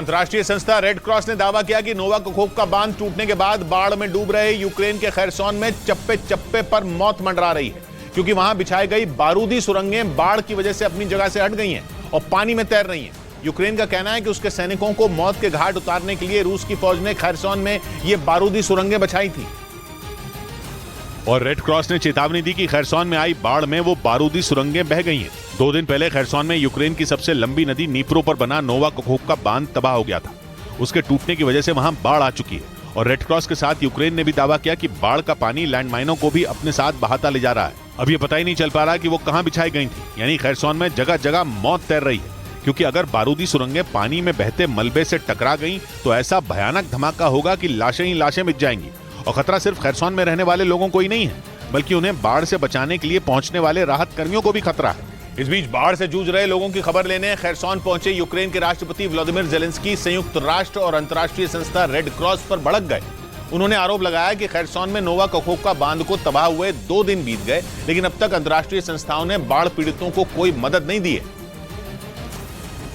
अंतर्राष्ट्रीय संस्था red cross ने दावा किया कि नोवा कखोवका बांध टूटने के बाद बाढ़ में डूब रहे यूक्रेन के खैरसोन में चप्पे चप्पे पर मौत मंडरा रही है, क्योंकि वहां बिछाई गई बारूदी सुरंगें बाढ़ की वजह से अपनी जगह से हट गई हैं और पानी में तैर रही हैं। यूक्रेन का कहना है कि उसके सैनिकों को मौत के घाट उतारने के लिए रूस की फौज ने खैरसोन में ये बारूदी सुरंगें बछाई थी। और रेड क्रॉस ने चेतावनी दी कि खैरसोन में आई बाढ़ में वो बारूदी सुरंगें बह गई हैं। 2 दिन पहले खैरसोन में यूक्रेन की सबसे लंबी नदी नीप्रो पर बना नोवा कखोवका बांध तबाह हो गया था। उसके टूटने की वजह से वहां बाढ़ आ चुकी है और रेड क्रॉस के साथ यूक्रेन ने भी दावा किया कि बाढ़ का पानी लैंडमाइनों को भी अपने साथ बहाता ले जा रहा है। अब ये पता ही नहीं चल पा रहा कि वो कहां बिछाई गई थी, यानी खैरसोन में जगह जगह मौत तैर रही है, क्योंकि अगर बारूदी सुरंगें पानी में बहते मलबे से टकरा गईं तो ऐसा भयानक धमाका होगा कि लाशें ही लाशें मिट जाएंगी। और खतरा सिर्फ खैरसोन में रहने वाले लोगों को ही नहीं है, बल्कि उन्हें बाढ़ से बचाने के लिए पहुंचने वाले राहत कर्मियों को भी खतरा है। इस बीच बाढ़ से जूझ रहे लोगों की खबर लेने खैरसोन पहुंचे यूक्रेन के राष्ट्रपति व्लादिमीर जेलेंस्की संयुक्त राष्ट्र और अंतर्राष्ट्रीय संस्था रेड क्रॉस पर भड़क गए। उन्होंने आरोप लगाया कि खैरसोन में नोवा कखोवका बांध को तबाह हुए 2 दिन बीत गए, लेकिन अब तक अंतर्राष्ट्रीय संस्थाओं ने बाढ़ पीड़ितों को कोई मदद नहीं दी है।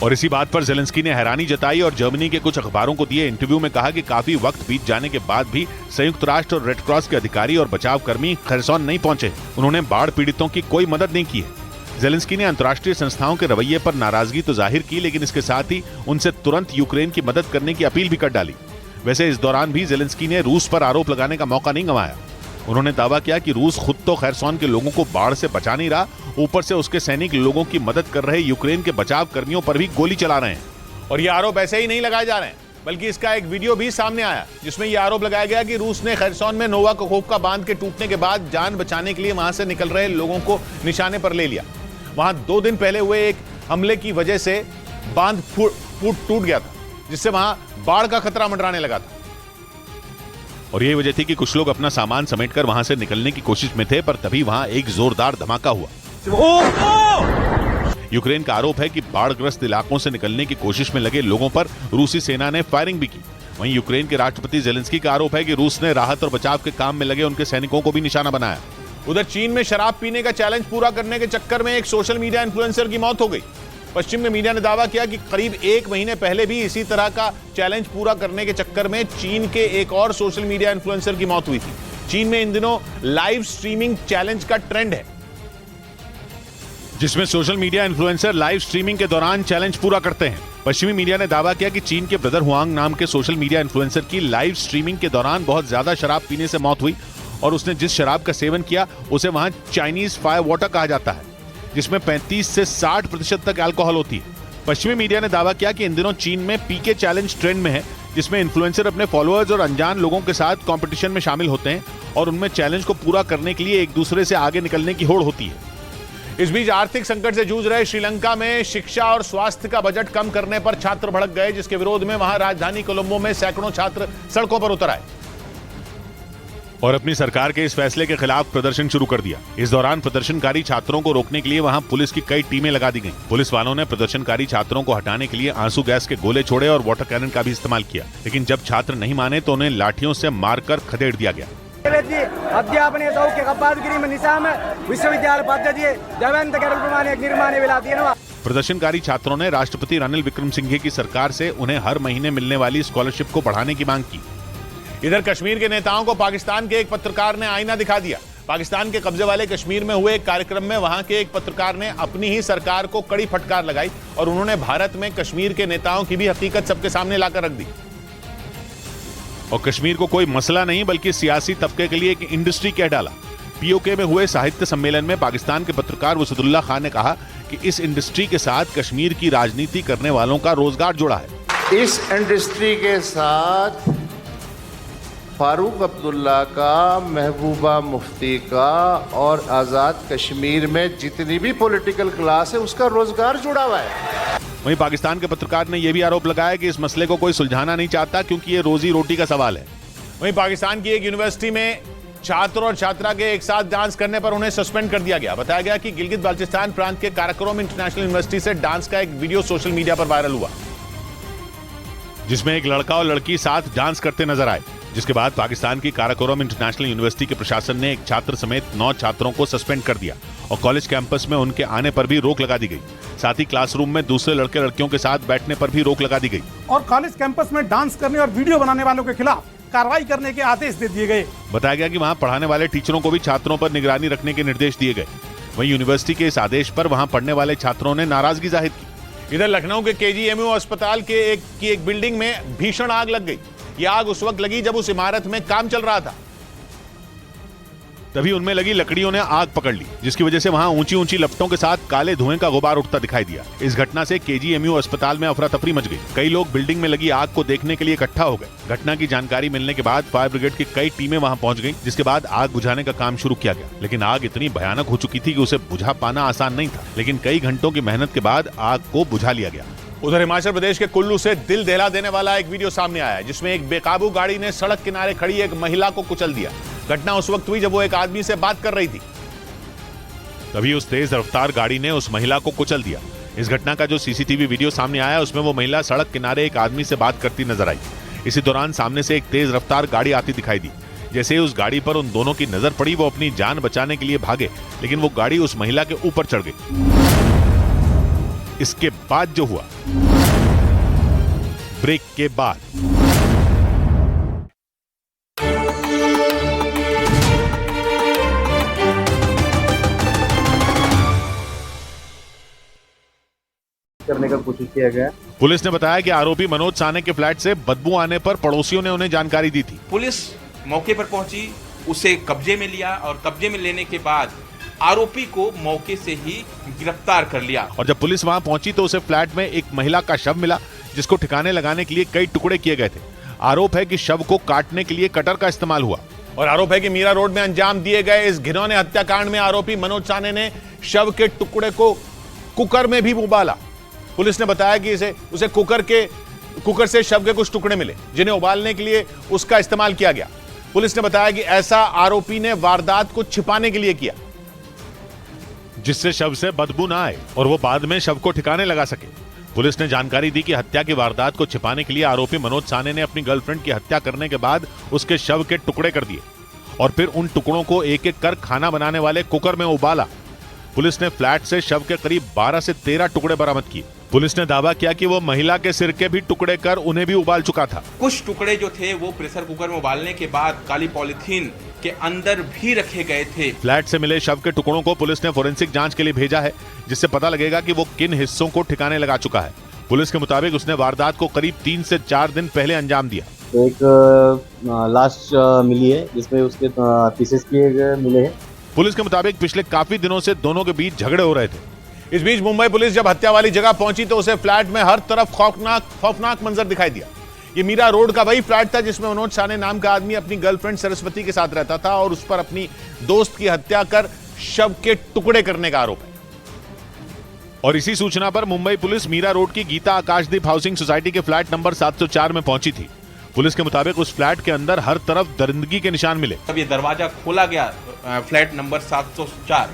और इसी बात पर जेलेंस्की ने हैरानी जताई और जर्मनी के कुछ अखबारों को दिए इंटरव्यू में कहा कि काफी वक्त बीत जाने के बाद भी संयुक्त राष्ट्र और रेड क्रॉस के अधिकारी और बचाव कर्मी खैरसोन नहीं पहुंचे। उन्होंने बाढ़ पीड़ितों की कोई मदद नहीं की है। जेलेंस्की ने अंतर्राष्ट्रीय संस्थाओं के रवैये पर नाराजगी तो जाहिर की, लेकिन इसके साथ ही उनसे तुरंत यूक्रेन की मदद करने की अपील भी कर डाली। वैसे इस दौरान भी जेलेंस्की ने रूस पर आरोप लगाने का मौका नहीं गंवाया। उन्होंने दावा किया कि रूस खुद तो खैरसोन के लोगों को बाढ़ से बचा नहीं रहा, ऊपर से उसके सैनिक लोगों की मदद कर रहे यूक्रेन के बचाव कर्मियों पर भी गोली चला रहे हैं। और ये आरोप ऐसे ही नहीं लगाए जा रहे हैं, बल्कि इसका एक वीडियो भी सामने आया जिसमें यह आरोप लगाया गया कि रूस ने खैरसोन में नोवा कखोवका बांध के टूटने के बाद जान बचाने के लिए वहां से निकल रहे लोगों को निशाने पर ले लिया। वहां 2 दिन पहले हुए एक हमले की वजह से बांध टूट गया था, जिससे वहां बाढ़ का खतरा मंडराने लगा था। और यही वजह थी कि कुछ लोग अपना सामान समेटकर वहां से निकलने की कोशिश में थे, पर तभी वहां एक जोरदार धमाका हुआ। यूक्रेन का आरोप है कि बाढ़ग्रस्त इलाकों से निकलने की कोशिश में लगे लोगों पर रूसी सेना ने फायरिंग भी की। वहीं यूक्रेन के राष्ट्रपति जेलेंस्की का आरोप है कि रूस ने राहत और बचाव के काम में लगे उनके सैनिकों को भी निशाना बनाया। उधर चीन में शराब पीने का चैलेंज पूरा करने के चक्कर में एक सोशल मीडिया इन्फ्लुएंसर की मौत हो गई। पश्चिम के मीडिया ने दावा किया कि करीब 1 महीने पहले भी इसी तरह का चैलेंज पूरा करने के चक्कर में चीन के एक और सोशल मीडिया इन्फ्लुएंसर की मौत हुई थी। चीन में इन दिनों लाइव स्ट्रीमिंग चैलेंज का ट्रेंड है, जिसमें social media influencer live streaming के दौरान चैलेंज पूरा करते हैं। पश्चिमी मीडिया ने दावा किया कि चीन के ब्रदर हुआंग नाम के सोशल मीडिया इन्फ्लुएंसर की लाइव स्ट्रीमिंग के दौरान बहुत ज्यादा शराब पीने से मौत हुई और उसने जिस शराब का सेवन किया उसे वहां चाइनीज फायर वाटर कहा जाता है, जिसमें 35 से 60% तक अल्कोहल होती है। पश्चिमी मीडिया ने दावा किया कि इन दिनों चीन में पीके चैलेंज ट्रेंड में है, जिसमें इन्फ्लुएंसर अपने फॉलोअर्स और अनजान लोगों के साथ कंपटीशन में शामिल होते हैं और उनमें चैलेंज को पूरा करने के लिए एक दूसरे से आगे निकलने की होड़ होती है। इस बीच आर्थिक संकट से जूझ रहे श्रीलंका में शिक्षा और स्वास्थ्य का बजट कम करने पर छात्र भड़क गए, जिसके विरोध में वहां राजधानी कोलंबो में सैकड़ों छात्र सड़कों पर उतर आए और अपनी सरकार के इस फैसले के खिलाफ प्रदर्शन शुरू कर दिया। इस दौरान प्रदर्शनकारी छात्रों को रोकने के लिए वहां पुलिस की कई टीमें लगा दी गईं। पुलिस वालों ने प्रदर्शनकारी छात्रों को हटाने के लिए आंसू गैस के गोले छोड़े और वाटर कैनन का भी इस्तेमाल किया, लेकिन जब छात्र नहीं माने तो उन्हें लाठियों से मारकर खदेड़ दिया गया। प्रदर्शनकारी छात्रों ने राष्ट्रपति रणिल विक्रमसिंघे की सरकार से उन्हें हर महीने मिलने वाली स्कॉलरशिप को बढ़ाने की मांग की। इधर कश्मीर के नेताओं को पाकिस्तान के एक पत्रकार ने आईना दिखा दिया। पाकिस्तान के कब्जे वाले कश्मीर में हुए एक कार्यक्रम में वहां के एक पत्रकार ने अपनी ही सरकार को कड़ी फटकार लगाई और उन्होंने भारत में कश्मीर के नेताओं की भी हकीकत सबके सामने लाकर रख दी। और कश्मीर को कोई मसला नहीं बल्कि सियासी तबके के लिए एक इंडस्ट्री कह डाला। पीओके में हुए साहित्य सम्मेलन में पाकिस्तान के पत्रकार वसीदुल्लाह खान ने कहा कि इस इंडस्ट्री के साथ कश्मीर की राजनीति करने वालों का रोजगार जुड़ा है। इस इंडस्ट्री के साथ फारूक अब्दुल्ला का, महबूबा मुफ्ती का और आज़ाद कश्मीर में जितनी भी पॉलिटिकल क्लास है उसका रोजगार जुड़ा हुआ है। वहीं पाकिस्तान के पत्रकार ने यह भी आरोप लगाया कि इस मसले को कोई सुलझाना नहीं चाहता क्योंकि ये रोजी रोटी का सवाल है। वहीं पाकिस्तान की एक यूनिवर्सिटी में छात्र और छात्रा के एक साथ डांस करने पर उन्हें सस्पेंड कर दिया गया। बताया गया कि गिलगित बाल्टिस्तान प्रांत के काराकोरम इंटरनेशनल यूनिवर्सिटी से डांस का एक वीडियो सोशल मीडिया पर वायरल हुआ, जिसमें एक लड़का और लड़की साथ डांस करते नजर आए, जिसके बाद पाकिस्तान की काराकोरम इंटरनेशनल यूनिवर्सिटी के प्रशासन ने एक छात्र समेत 9 छात्रों को सस्पेंड कर दिया और कॉलेज कैंपस में उनके आने पर भी रोक लगा दी गई। साथ ही क्लासरूम में दूसरे लड़के लड़कियों के साथ बैठने पर भी रोक लगा दी गई और कॉलेज कैंपस में डांस करने और वीडियो बनाने वालों के खिलाफ कार्रवाई करने के आदेश दे दिए गए। बताया गया कि वहां पढ़ाने वाले टीचरों को भी छात्रों पर निगरानी रखने के निर्देश दिए गए। वहीं यूनिवर्सिटी के इस आदेश पर वहां पढ़ने वाले छात्रों ने नाराजगी जाहिर की। इधर लखनऊ के केजीएमयू अस्पताल के एक बिल्डिंग में भीषण आग लग गई। यह आग उस वक्त लगी जब उस इमारत में काम चल रहा था। तभी उनमें लगी लकड़ियों ने आग पकड़ ली, जिसकी वजह से वहां ऊंची ऊंची लपटों के साथ काले धुएं का गुबार उठता दिखाई दिया। इस घटना से केजीएमयू अस्पताल में अफरा तफरी मच गई। कई लोग बिल्डिंग में लगी आग को देखने के लिए इकट्ठा हो गए। घटना की जानकारी मिलने के बाद फायर ब्रिगेड की कई टीमें वहां पहुंच गईं, जिसके बाद आग बुझाने का काम शुरू किया गया। लेकिन आग इतनी भयानक हो चुकी थी कि उसे बुझा पाना आसान नहीं था, लेकिन कई घंटों की मेहनत के बाद आग को बुझा लिया गया। उधर हिमाचल प्रदेश के कुल्लू से दिल दहला देने वाला एक वीडियो सामने आया है, जिसमें एक बेकाबू गाड़ी ने सड़क किनारे खड़ी एक महिला को कुचल दिया। घटना उस वक्त हुई जब वो एक आदमी से बात कर रही थी। तभी उस तेज रफ्तार गाड़ी ने उस महिला को कुचल दिया। इस घटना का जो सीसीटीवी वीडियो सामने आया, उसमें वो महिला सड़क किनारे एक आदमी से बात करती नजर आई। इसी दौरान सामने से एक तेज रफ्तार गाड़ी आती दिखाई दी। जैसे ही उस गाड़ी पर उन दोनों की नजर पड़ी, वो अपनी जान बचाने के लिए भागे, लेकिन वो गाड़ी उस महिला के ऊपर चढ़ गई। इसके बाद जो हुआ, ब्रेक के बाद करने का कोशिश किया गया। पुलिस ने बताया कि आरोपी मनोज साने के फ्लैट से बदबू आने पर पड़ोसियों ने उन्हें जानकारी दी थी। पुलिस मौके पर पहुंची, उसे कब्जे में लिया और कब्जे में लेने के बाद आरोपी को मौके से ही गिरफ्तार कर लिया। और जब पुलिस वहां पहुंची तो उसे फ्लैट में एक महिला का शव मिला, जिसको ठिकाने लगाने के लिए कई टुकड़े किए गए थे। आरोप है कि शव को काटने के लिए कटर का इस्तेमाल हुआ। और आरोप है कि मीरा रोड में अंजाम दिए गए इस घिनौने हत्याकांड में आरोपी मनोज साने ने शव के टुकड़े को कुकर में भी उबाला। पुलिस ने बताया कि उसे कुकर से शव के कुछ टुकड़े मिले, जिन्हें उबालने के लिए उसका इस्तेमाल किया गया। पुलिस ने बताया कि ऐसा आरोपी ने वारदात को छिपाने के लिए किया, जिससे शव से बदबू ना आए और वो बाद में शव को ठिकाने लगा सके। पुलिस ने जानकारी दी कि हत्या की वारदात को छिपाने के लिए आरोपी मनोज साने ने अपनी गर्लफ्रेंड की हत्या करने के बाद उसके शव के टुकड़े कर दिए और फिर उन टुकड़ों को एक एक कर खाना बनाने वाले कुकर में उबाला। पुलिस ने फ्लैट से शव के करीब 12 से 13 टुकड़े बरामद किए। पुलिस ने दावा किया कि वो महिला के सिर के भी टुकड़े कर उन्हें भी उबाल चुका था। कुछ टुकड़े जो थे वो प्रेशर कुकर में उबालने के बाद काली पॉलिथीन के अंदर भी रखे गए थे। फ्लैट से मिले शव के टुकड़ों को पुलिस ने फोरेंसिक जांच के लिए भेजा है, जिससे पता लगेगा कि वो किन हिस्सों को ठिकाने लगा चुका है। पुलिस के मुताबिक उसने वारदात को करीब 3 से 4 दिन पहले अंजाम दिया। एक लाश मिली है, जिसमें उसके पीसेस किए गए मिले हैं। पुलिस के मुताबिक पिछले काफी दिनों से दोनों के बीच झगड़े हो रहे थे। इस बीच मुंबई पुलिस जब हत्या वाली जगह पहुंची तो उसे फ्लैट में हर तरफ खौफनाक मंजर दिखाई दिया। ये मीरा रोड का वही फ्लैट था जिसमें मनोज साने नाम का आदमी अपनी गर्लफ्रेंड सरस्वती के साथ रहता था और उस पर अपनी दोस्त की हत्या कर शव के टुकड़े करने का आरोप है। और इसी सूचना पर मुंबई पुलिस मीरा रोड की गीता आकाशदीप हाउसिंग सोसाइटी के फ्लैट नंबर 704 में पहुंची थी। पुलिस के मुताबिक उस फ्लैट के अंदर हर तरफ दरिंदगी के निशान मिले। तब ये दरवाजा खोला गया फ्लैट नंबर 704,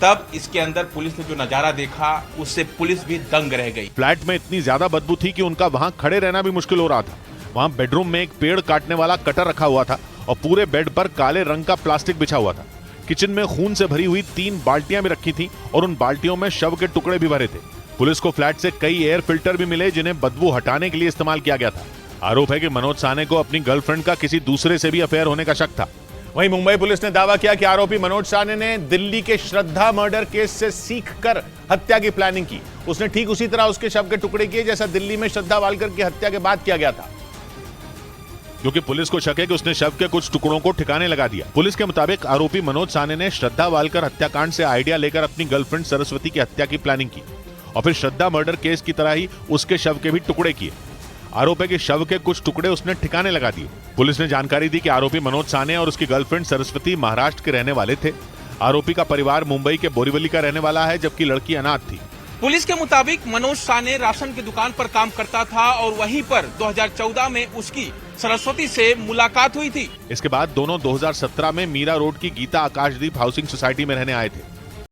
तब इसके अंदर पुलिस ने जो नजारा देखा उससे पुलिस भी दंग रह गई। फ्लैट में इतनी ज्यादा बदबू थी कि उनका वहां खड़े रहना भी मुश्किल हो रहा था। वहां बेडरूम में एक पेड़ काटने वाला कटर रखा हुआ था और पूरे बेड पर काले रंग का प्लास्टिक बिछा हुआ था। किचन में खून से भरी हुई 3 बाल्टियां भी रखी थी और उन बाल्टियों में शव के टुकड़े भी भरे थे। पुलिस को फ्लैट से कई एयर फिल्टर भी मिले, जिन्हें बदबू हटाने के लिए इस्तेमाल किया गया था। आरोप है कि मनोज साने को अपनी गर्लफ्रेंड का किसी दूसरे से भी अफेयर होने का शक था। वहीं मुंबई पुलिस ने दावा किया कि आरोपी मनोज साने ने दिल्ली के श्रद्धा मर्डर केस से सीख कर हत्या की प्लानिंग की। उसने ठीक उसी तरह उसके शव के टुकड़े किए जैसा दिल्ली में श्रद्धा वालकर की हत्या के बाद किया गया था, क्योंकि पुलिस को शक है कि उसने शव के कुछ टुकड़ों को ठिकाने लगा दिया। पुलिस के मुताबिक आरोपी मनोज साने ने श्रद्धा वालकर हत्याकांड से आइडिया लेकर अपनी गर्लफ्रेंड सरस्वती की हत्या की प्लानिंग की और फिर श्रद्धा मर्डर केस की तरह ही उसके शव के भी टुकड़े किए। आरोप है कि शव के कुछ टुकड़े उसने ठिकाने लगा दिए। पुलिस ने जानकारी दी कि आरोपी मनोज साने और उसकी गर्लफ्रेंड सरस्वती महाराष्ट्र के रहने वाले थे। आरोपी का परिवार मुंबई के बोरीवली का रहने वाला है, जबकि लड़की अनाथ थी। पुलिस के मुताबिक मनोज साने राशन की दुकान पर काम करता था और वहीं पर 2014 में उसकी सरस्वती से मुलाकात हुई थी। इसके बाद दोनों 2017 में मीरा रोड की गीता आकाशदीप हाउसिंग सोसाइटी में रहने आए थे।